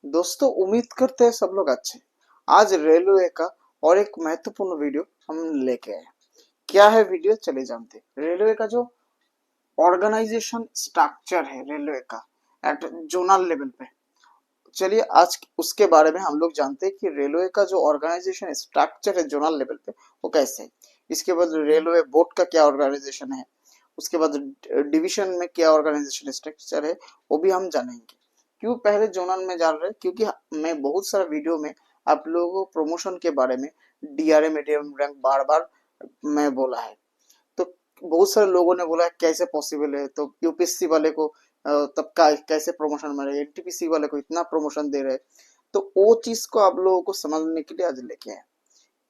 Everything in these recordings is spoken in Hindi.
दोस्तों उम्मीद करते हैं सब लोग अच्छे। आज रेलवे का और एक महत्वपूर्ण वीडियो हम लेके आए। क्या है वीडियो, चले जानते हैं। रेलवे का जो ऑर्गेनाइजेशन स्ट्रक्चर है रेलवे का एट जोनल लेवल पे, चलिए आज उसके बारे में हम लोग जानते हैं कि रेलवे का जो ऑर्गेनाइजेशन स्ट्रक्चर है जोनल लेवल पे वो कैसे है। इसके बाद रेलवे बोर्ड का क्या ऑर्गेनाइजेशन है, उसके बाद डिवीजन में क्या ऑर्गेनाइजेशन स्ट्रक्चर है वो भी हम जानेंगे। क्यों पहले जोनल में जान रहे, क्योंकि मैं बहुत सारा वीडियो में आप लोगों को प्रमोशन के बारे में डीआरएम एडीएम रैंक बार बार मैं बोला है। तो बहुत सारे लोगों ने बोला कैसे पॉसिबल है, तो यूपीएससी वाले को तब का कैसे प्रमोशन मिलेगा, एनटीपीसी वाले को इतना प्रमोशन दे रहे। तो वो चीज को आप लोगों को समझने के लिए आज लेके आए,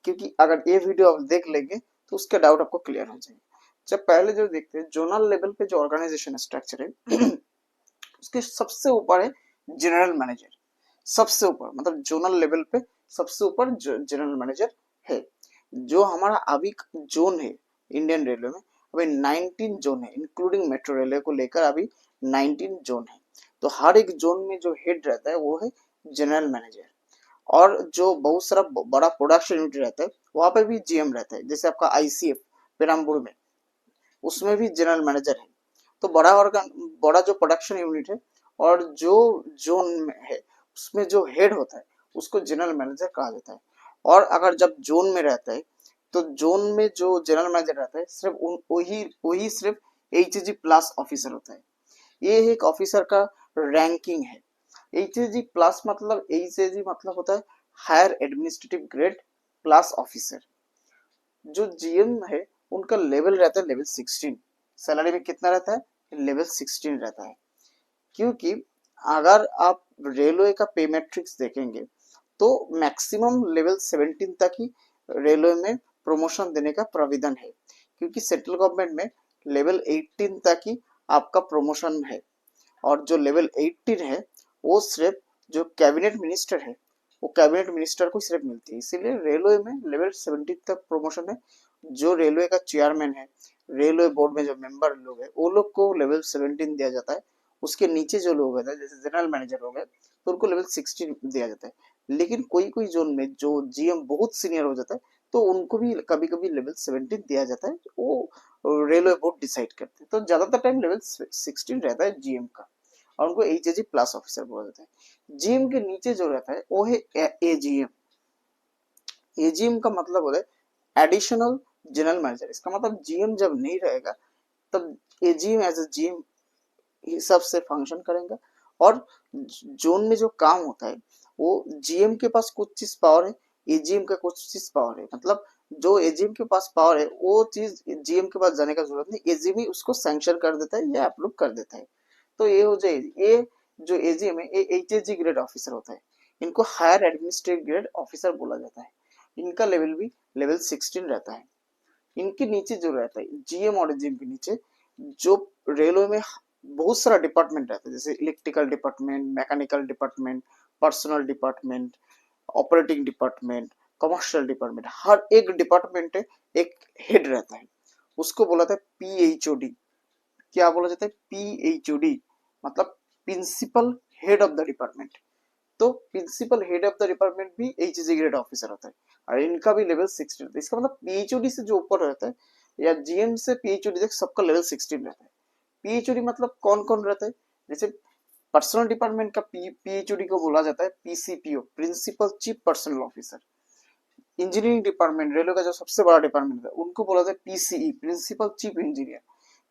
क्योंकि अगर ये वीडियो आप देख लेंगे तो उसके डाउट आपको क्लियर हो जाएंगे। जब पहले जो देखते हैं जोनल लेवल पे जो ऑर्गेनाइजेशन स्ट्रक्चर है उसके सबसे ऊपर है जनरल मैनेजर। सबसे ऊपर मतलब जोनल लेवल पे सबसे ऊपर जनरल मैनेजर है। जो हमारा अभी जोन है इंडियन रेलवे में, अभी 19 जोन है, इंक्लूडिंग मेट्रो रेलवे को लेकर अभी 19 जोन है। तो हर एक जोन में जो हेड रहता है वो है जनरल मैनेजर। और जो बहुत सारा बड़ा प्रोडक्शन यूनिट रहता है वहां पे भी जीएम रहता है, जैसे आपका आईसीएफ पेराम्बूर में, उसमें भी जनरल मैनेजर है। तो बड़ा जो प्रोडक्शन यूनिट है और जो जोन में है उसमें जो हेड होता है उसको जनरल मैनेजर कहा जाता है। और अगर जब जोन में रहता है तो जोन में जो जनरल मैनेजर रहता है सिर्फ वही वही सिर्फ एचजी प्लस ऑफिसर होता है। ये एक ऑफिसर का रैंकिंग है। एचजी प्लस मतलब एचजी मतलब होता है higher administrative grade plus officer. जो जीएम है उनका लेवल रहता है लेवल 16। सैलरी में कितना रहता है, लेवल 16 रहता है। क्योंकि अगर आप रेलवे का पे मैट्रिक्स देखेंगे तो मैक्सिमम लेवल 17 तक ही रेलवे में प्रमोशन देने का प्राविधान है। क्योंकि सेंट्रल गवर्नमेंट में लेवल 18 तक ही आपका प्रमोशन है। और जो लेवल 18 है वो सिर्फ जो कैबिनेट मिनिस्टर है वो कैबिनेट मिनिस्टर को सिर्फ मिलती है। इसीलिए रेलवे में लेवल 17 तक प्रमोशन है। जो रेलवे का चेयरमैन है, रेलवे बोर्ड में जो मेंबर लोग हैं वो लोग को लेवल 17 दिया जाता है। उसके नीचे जो लोग हैं जैसे जनरल मैनेजर हो गए तो उनको लेवल 16 दिया जाता है। लेकिन कोई कोई जोन में जो जीएम बहुत सीनियर हो जाता है तो उनको भी कभी कभी लेवल 17 दिया जाता है। वो रेलवे बोर्ड डिसाइड करते हैं। तो ज्यादातर टाइम लेवल 16 रहता है जीएम का और उनको एचएजी प्लस ऑफिसर बोला जाता है। जीएम के नीचे जो रहता है वो है एजीएम। एजीएम का मतलब होता है एडिशनल जनरल मैनेजर। इसका मतलब जीएम जब नहीं रहेगा तब एजीएम एज ए जीएम हिसाब से फंक्शन करेंगे। और जोन में जो काम होता है वो जीएम के पास कुछ चीज पावर है, एजीएम का कुछ चीज पावर है। मतलब जो एजीएम के पास पावर है वो चीज जीएम के पास जाने का जरूरत नहीं, एजीएम ही उसको सैंक्शन कर देता है या अप्रूव कर देता है। तो ये हो जाए ये जो एजीएम है ये एचएजी ग्रेड ऑफिसर होता है। इनको हायर एडमिनिस्ट्रेटिव ग्रेड ऑफिसर बोला जाता है। इनका लेवल भी लेवल 16 रहता है। इनके नीचे जो रहता है जीएम और एजीएम के नीचे जो रेलवे में बहुत सारा डिपार्टमेंट रहता है, जैसे electrical department, mechanical department, personal department, operating department, commercial department, हर एक डिपार्टमेंट है एक हेड रहता है। उसको बोला जाता है पीएचओडी। क्या बोला जाता है, पीएचओडी मतलब principal head of the department. तो principal head of the department भी एचजी ग्रेड ऑफिसर होता है और इनका भी लेवल 16 रहता है। इसका मतलब पीएचओडी से जो ऊपर रहता है या जीएम से पीएचओडी तक सबका लेवल 16 रहता है। पीएचओडी मतलब कौन कौन रहता है, जैसे पर्सनल डिपार्टमेंट का पीएचओडी को बोला जाता है PCPO, principal chief personnel officer. Engineering department railway का जो सबसे बड़ा डिपार्टमेंट है उनको बोला जाता है पीसीई, प्रिंसिपल चीफ इंजीनियर।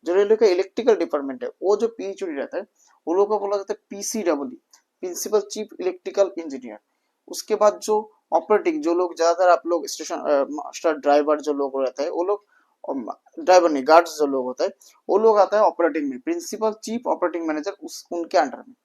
जो रेलवे का इलेक्ट्रिकल डिपार्टमेंट है वो जो पीएचओडी रहता है वो लोग को बोला जाता है पीसीडब्ल्यू, प्रिंसिपल चीफ इलेक्ट्रिकल इंजीनियर। उसके बाद जो ऑपरेटिंग जो लोग ज्यादातर आप लोग स्टेशन मास्टर ड्राइवर जो लोग रहते हैं वो लोग, ड्राइवर नहीं गार्ड्स जो लोग होता है वो लोग आता है ऑपरेटिंग में, प्रिंसिपल चीफ ऑपरेटिंग मैनेजर उस उनके अंडर में।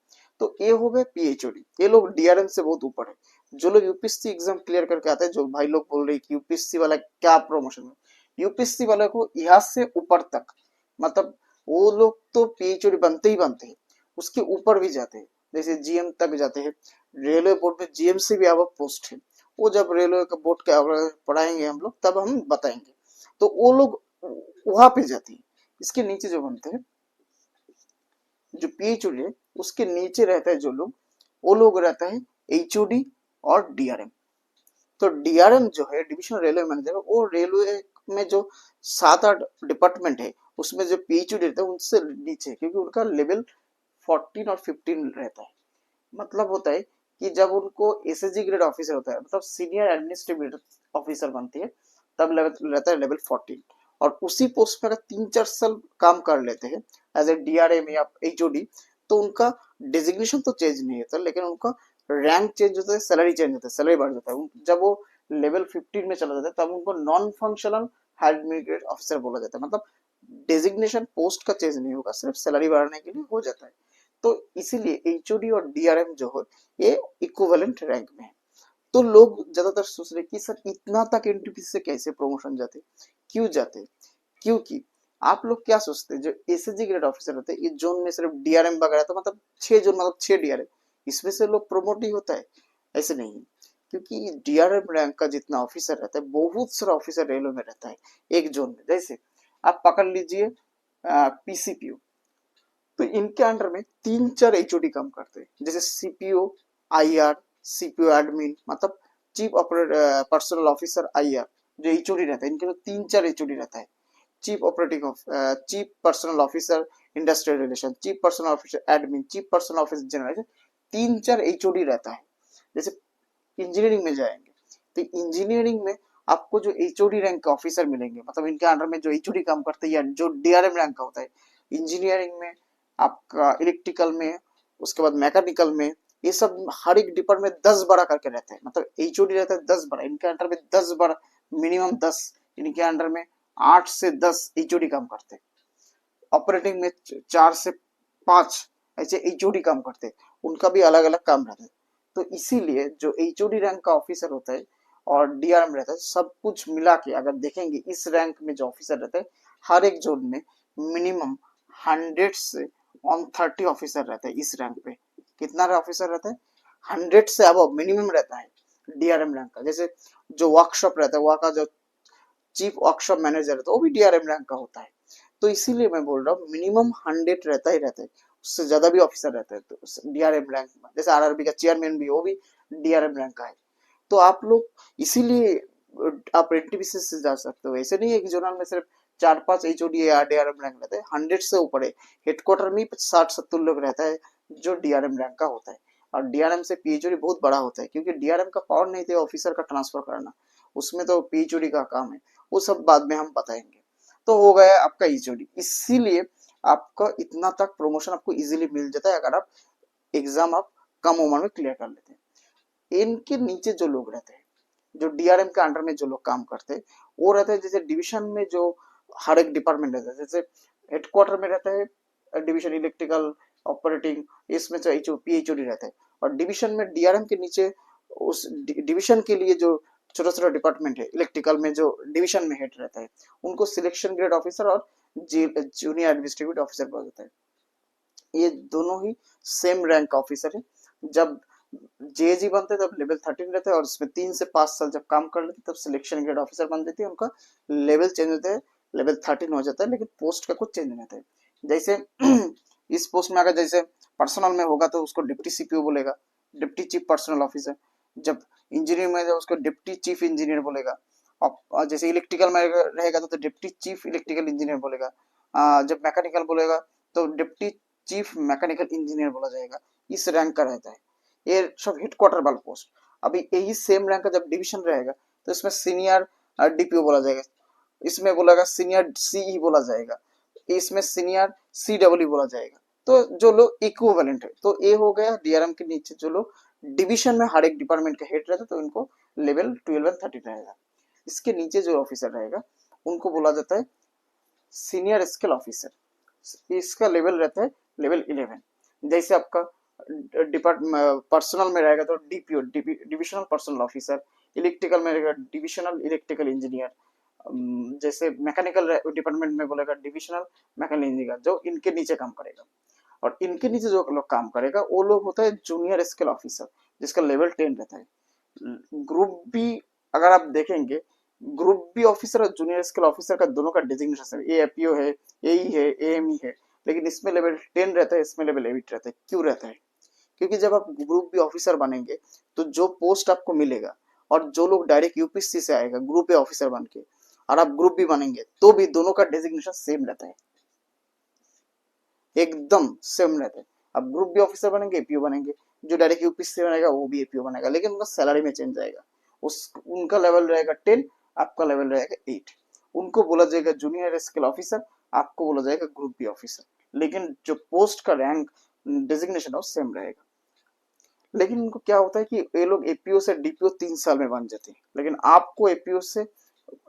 तो ये हो गए पीएचओडी। ये लोग डीआरएम से बहुत ऊपर है। जो लोग यूपीएससी एग्जाम क्लियर करके आते हैं, जो भाई लोग बोल रहे हैं कि यूपीएससी वाला क्या प्रमोशन है, यूपीएससी वाले को यहाँ से ऊपर तक मतलब वो लोग तो पीएचओडी बनते ही बनते हैं, उसके ऊपर भी जाते हैं, जैसे जीएम तक जाते हैं। रेलवे बोर्ड में जीएम से भी अब पोस्ट है। वो जब रेलवे का बोर्ड का पढ़ाएंगे हम लोग तब हम बताएंगे। तो वो लोग वहां पे जाते हैं। इसके नीचे जो बनते हैं जो पीएचडी है उसके नीचे रहता है जो लोग वो लोग रहता है एचओडी और डीआरएम। तो डीआरएम जो है डिविजनल रेलवे मैनेजर, वो रेलवे में जो 7-8 डिपार्टमेंट है उसमें जो पीएचडी रहता है उनसे नीचे, क्योंकि उनका लेवल 14 और 15 रहता है। मतलब होता है कि जब उनको एसएसजी ग्रेड ऑफिसर होता है, मतलब सीनियर एडमिनिस्ट्रेटिव ऑफिसर बनती है, तब लेवल रहता है लेवल 14। और उसी पोस्ट पर अगर 3-4 साल काम कर लेते हैं एज ए डीआरएम या एचओडी, तो उनका डेजिग्नेशन तो चेंज नहीं होता, लेकिन उनका रैंक चेंज होता है, सैलरी चेंज होता है, सैलरी बढ़ जाता है। जब वो लेवल 15 में चला जाता है तब उनको नॉन फंक्शनल एडमिनिस्ट्रेटिव ऑफिसर बोला जाता है। मतलब डेजिग्नेशन पोस्ट का चेंज नहीं होगा, सिर्फ सैलरी बढ़ाने के लिए हो जाता है। तो इसीलिए एचओडी और डीआरएम जो है ये इक्विवेलेंट रैंक में है। तो लोग ज्यादातर सोच रहे कि सर इतना तक एनटीपीसी से कैसे प्रमोशन जाते, क्यों जाते? क्योंकि आप लोग क्या सोचते हैं, जो एसएसजी ग्रेड ऑफिसर होते हैं इस जोन में सिर्फ डीआरएम वगैरह, तो मतलब 6 जोन, मतलब 6 डीआरएम, इसमें से लोग प्रमोट ही होता है? ऐसे नहीं है, क्योंकि डीआरएम रैंक का जितना ऑफिसर रहता है, बहुत सारा ऑफिसर रेलवे में रहता है एक जोन में। जैसे आप पकड़ लीजिए पीसीपीओ, तो इनके अंडर में 3-4 एचओडी काम करते हैं, जैसे सीपीओ, आईआर, सीपीओ एडमिन, मतलब चीफ पर्सनल ऑफिसर आईआर जो एचओडी रहता है, इनके तो 3-4 एचओडी रहता है। Chief operating chief personnel officer industrial relation, chief personnel officer admin, chief personnel officer general, 3-4 HOD रहता है। जैसे इंजीनियरिंग में जाएंगे तो इंजीनियरिंग में आपको जो एचओडी रैंक का ऑफिसर मिलेंगे, मतलब इनके अंडर में जो एचओडी काम करते हैं या जो डीआरएम रैंक का होता है, इंजीनियरिंग में आपका, इलेक्ट्रिकल में, उसके बाद मैकेनिकल में, ये सब हर एक डिपार्टमेंट में 10-12 करके रहते हैं। मतलब एचओडी रहता है 10-12, इनके अंडर में 10-12, मिनिमम 10, इनके अंडर में 8 से 10 एचओडी काम करते हैं। ऑपरेटिंग में 4 से 5 ऐसे एचओडी काम करते हैं, उनका भी अलग अलग काम रहता है। तो इसीलिए जो एचओडी रैंक का ऑफिसर होता है और डीआरएम रहता है, सब कुछ मिला के अगर देखेंगे इस रैंक में जो ऑफिसर रहता है, हर एक जोन में मिनिमम 100 से 130 ऑफिसर रहता है इस रैंक पे। कितना ऑफिसर रहता है? 100 से अब मिनिमम रहता है डीआरएम रैंक का। जैसे जो वर्कशॉप रहता है, वहाँ का जो चीफ वर्कशॉप मैनेजर रहता है, वो भी डीआरएम रैंक का होता है। तो इसीलिए मैं बोल रहा हूँ मिनिमम 100 रहता ही रहता है, उससे ज्यादा भी ऑफिसर रहता है तो डीआरएम रैंक में। जैसे आरआरबी का चेयरमैन भी, वो भी डीआरएम रैंक का है। तो आप लोग इसीलिए आप एनटीपीसी से जा सकते हो। ऐसे नहीं है कि जोनल में सिर्फ 4-5 एचओडी या डीआरएम रैंक रहता है, 100 से ऊपर है। हेडक्वार्टर में 60-70 लोग रहता है जो डीआरएम रैंक का होता है। और डीआरएम से पीएचओडी बहुत बड़ा होता है, क्योंकि डीआरएम का पावर नहीं थे ऑफिसर का ट्रांसफर करना, उसमें तो पीएचओडी का काम है, वो सब बाद में हम बताएंगे। तो हो गया आपका एचओडी, इसीलिए आपका इतना तक प्रमोशन आपको इजीली मिल जाता है अगर आप एग्जाम आप कम उम्र में क्लियर कर लेते हैं। इनके नीचे जो लोग रहते हैं, जो डीआरएम के अंडर में जो लोग काम करते हैं, वो रहते हैं जैसे डिवीजन में जो हर एक डिपार्टमेंट रहता है। जैसे हेडक्वार्टर में रहता है डिवीजन इलेक्ट्रिकल ऑपरेटिंग, इसमें जो पीएचओडी रहता है। और डिवीजन में डीआरएम के नीचे उस डिवीजन के लिए जो छोटा छोटा डिपार्टमेंट है, इलेक्ट्रिकल में जो डिवीजन में हेड रहता है, उनको सिलेक्शन ग्रेड ऑफिसर और जूनियर एडमिनिस्ट्रेटिव ऑफिसर बोला जाता है। ये दोनों ही सेम रैंक का ऑफिसर है। जब जेजी बनते हैं तब लेवल 13 रहता है, और इसमें 3 से 5 साल जब काम कर लेते हैं तब सिलेक्शन ग्रेड ऑफिसर बन देते हैं, उनका लेवल चेंज होता है, लेवल 13 हो जाता है, लेकिन पोस्ट का कुछ चेंज नहीं होता है। जैसे इस पोस्ट में अगर जैसे पर्सनल में होगा तो उसको डिप्टी सीपीओ बोलेगा, डिप्टी चीफ पर्सनल ऑफिसर। जब इंजीनियर में उसको डिप्टी चीफ इंजीनियर बोलेगा। और जैसे इलेक्ट्रिकल में रहेगा तो डिप्टी चीफ इलेक्ट्रिकल इंजीनियर बोलेगा। जब मैकेनिकल बोलेगा तो डिप्टी चीफ मैकेनिकल इंजीनियर बोला जाएगा। इस रैंक का रहता है, ये सब हेडक्वार्टर वाला पोस्ट। अभी यही सेम रैंक का जब डिवीजन रहेगा तो इसमें सीनियर डीपीओ बोला जाएगा, इसमें बोला सीनियर सीई बोला जाएगा, इसमें सीनियर सीडब्ल्यू बोला जाएगा। तो जो लोग इक्विवेलेंट है, तो ये हो गया डीआरएम के नीचे जो लोग डिवीजन में हर एक डिपार्टमेंट का हेड रहता है, तो इनको लेवल 12 और 13 रहेगा। इसके नीचे जो ऑफिसर रहेगा उनको बोला जाता है सीनियर स्केल ऑफिसर, इसका लेवल रहता है लेवल 11। जैसे आपका पर्सनल में रहेगा तो DPO divisional personal officer, electrical में रहेगा डिविजनल इलेक्ट्रिकल इंजीनियर, जैसे मैकेनिकल डिपार्टमेंट में बोलेगा डिविजनल मैकेनिकल इंजीनियर, जो इनके नीचे काम करेगा। और इनके नीचे जो लोग काम करेगा वो लोग होता है जूनियर स्केल ऑफिसर, जिसका लेवल 10 रहता है। ग्रुप बी अगर आप देखेंगे, ग्रुप बी ऑफिसर और जूनियर स्केल ऑफिसर का दोनों का डेजिग्नेशन है, एपीओ है, एई है, एएमई है, लेकिन इसमें लेवल 10 रहता है, इसमें लेवल 8 रहता है। क्यों रहता है? क्योंकि जब आप ग्रुप बी ऑफिसर बनेंगे तो जो पोस्ट आपको मिलेगा और जो लोग डायरेक्ट यूपीएससी से आएगा ग्रुप ए ऑफिसर बन के और आप ग्रुप बी बनेंगे तो भी दोनों का डेजिग्नेशन सेम रहता है, एकदम सेम रहता है। अब ग्रुप बी ऑफिसर बनेंगे एपीओ बनेंगे, जो डायरेक्ट यूपीएससी से बनेगा वो भी एपीओ बनेगा, लेकिन उनका सैलरी में चेंज आएगा। उनका लेवल रहेगा 10, आपका लेवल रहेगा 8। उनको बोला जाएगा जूनियर स्किल ऑफिसर, आपको बोला जाएगा ग्रुप बी ऑफिसर, लेकिन जो पोस्ट का रैंक डेजिग्नेशन है वो सेम रहेगा। लेकिन इनको क्या होता है कि ये लोग एपीओ से डीपीओ 3 साल में बन जाते हैं, लेकिन आपको एपीओ से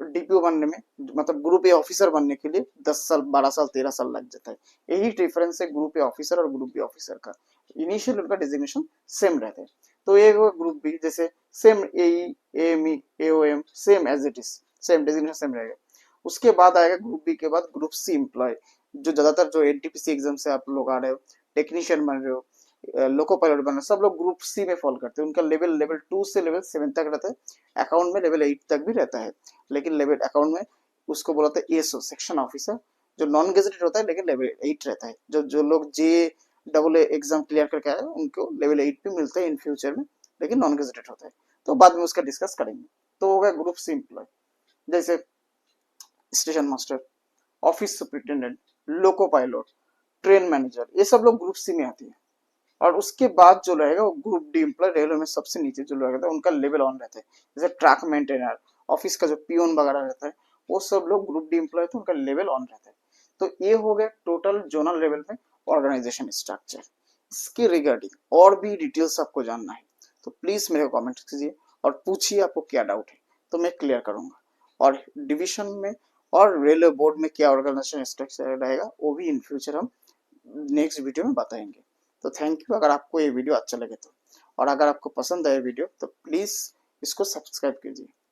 डीपीओ बनने में मतलब ग्रुप ए ऑफिसर बनने के लिए 10 साल 12 साल 13 साल लग जाता है। यही डिफरेंस है ग्रुप ए ऑफिसर और ग्रुप बी ऑफिसर का। इनिशियल उनका डेजिग्नेशन सेम रहता है। तो ये ग्रुप बी जैसे same AME AOM same as it is, same designation same रहेगा। उसके बाद आएगा ग्रुप बी के बाद ग्रुप सी एम्प्लॉय, जो ज्यादातर जो एनटीपीसी एग्जाम से आप लोग आ रहे हो, टेक्नीशियन बन रहे हो, लोको पायलट बनना, सब लोग ग्रुप सी में फॉल करते हैं। उनका लेवल 2 से लेवल 7 तक रहता है, अकाउंट में लेवल 8 तक भी रहता है, लेकिन लेवल अकाउंट में उसको बोलते हैं एसओ सेक्शन ऑफिसर, जो नॉन गेजेटेड होता है लेकिन लेवल 8 रहता है। जो जो लोग जे डबल एग्जाम क्लियर करके आए उनको लेवल 8 भी मिलता है इन फ्यूचर में, लेकिन नॉन गेजेटेड होता है, तो बाद में उसका डिस्कस करेंगे। तो होगा ग्रुप सी एम्प्लॉय, जैसे station master, office superintendent, loco pilot, train manager, ये सब लोग ग्रुप सी में आती है। और उसके बाद जो रहेगा वो ग्रुप डी एम्प्लॉय, रेलवे में सबसे नीचे जो रहेगा उनका लेवल ऑन रहता है, जैसे ट्रैक मेंटेनर, ऑफिस का जो पियोन वगैरह रहता है, वो सब लोग ग्रुप डी एम्प्लॉय तो उनका लेवल ऑन रहता है। तो ये हो गया टोटल जोनल लेवल में ऑर्गेनाइजेशन स्ट्रक्चर। इसके रिगार्डिंग और भी डिटेल्स आपको जानना है तो प्लीज मेरे को कमेंट कीजिए और पूछिए आपको क्या डाउट है, तो मैं क्लियर करूंगा। और डिवीजन में और रेलवे बोर्ड में क्या ऑर्गेनाइजेशन स्ट्रक्चर रहेगा वो भी इन फ्यूचर हम नेक्स्ट वीडियो में बताएंगे। तो थैंक यू, अगर आपको ये वीडियो अच्छा लगे तो, और अगर आपको पसंद आए वीडियो तो प्लीज इसको सब्सक्राइब कीजिए।